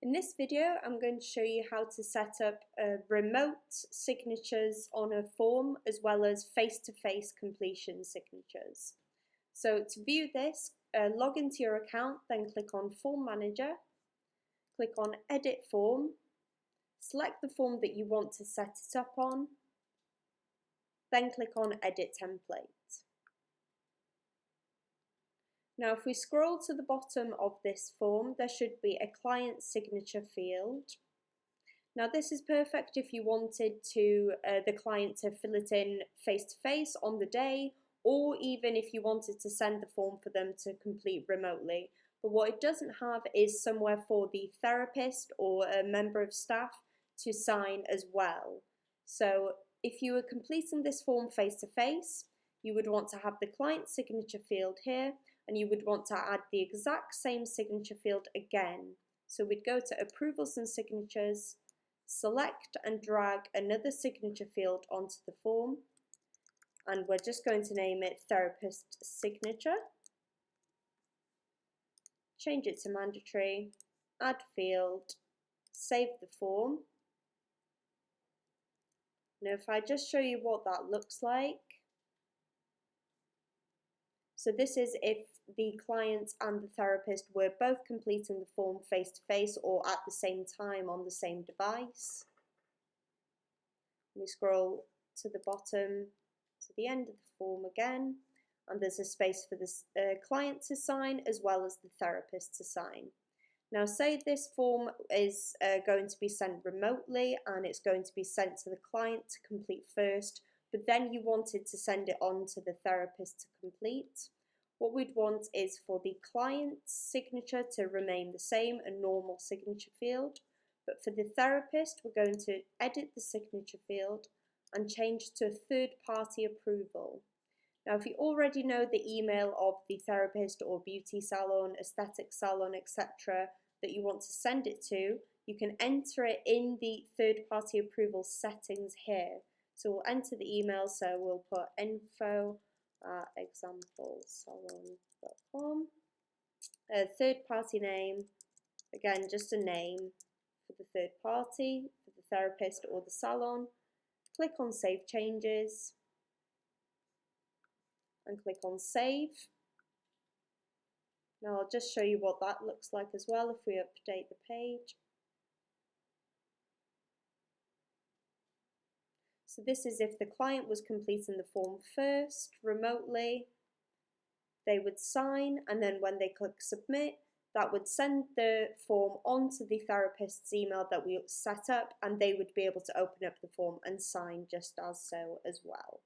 In this video, I'm going to show you how to set up remote signatures on a form as well as face-to-face completion signatures. So to view this, log into your account, then click on Form Manager, click on Edit Form, select the form that you want to set it up on, then click on Edit Template. Now if we scroll to the bottom of this form, there should be a client signature field. Now this is perfect if you wanted the client to fill it in face to face on the day, or even if you wanted to send the form for them to complete remotely. But what it doesn't have is somewhere for the therapist or a member of staff to sign as well. So if you were completing this form face to face, you would want to have the client signature field here, and you would want to add the exact same signature field again. So we'd go to Approvals and Signatures, select and drag another signature field onto the form, and we're just going to name it Therapist Signature. Change it to mandatory, add field, save the form. Now if I just show you what that looks like. So this is if the client and the therapist were both completing the form face to face or at the same time on the same device. We scroll to the bottom to the end of the form again, and there's a space for the client to sign as well as the therapist to sign. Now say this form is going to be sent remotely and it's going to be sent to the client to complete first, but then you wanted to send it on to the therapist to complete. What we'd want is for the client's signature to remain the same, a normal signature field, but for the therapist we're going to edit the signature field and change to third-party approval. Now if you already know the email of the therapist or beauty salon, aesthetic salon, etc. that you want to send it to, you can enter it in the third-party approval settings here. So we'll enter the email, so we'll put info@examplesalon.com. Third-party name, again just a name for the third party, for the therapist or the salon. Click on Save Changes and click on Save. Now I'll just show you what that looks like as well if we update the page. So this is if the client was completing the form first, remotely, they would sign, and then when they click submit, that would send the form onto the therapist's email that we set up, and they would be able to open up the form and sign just as so as well.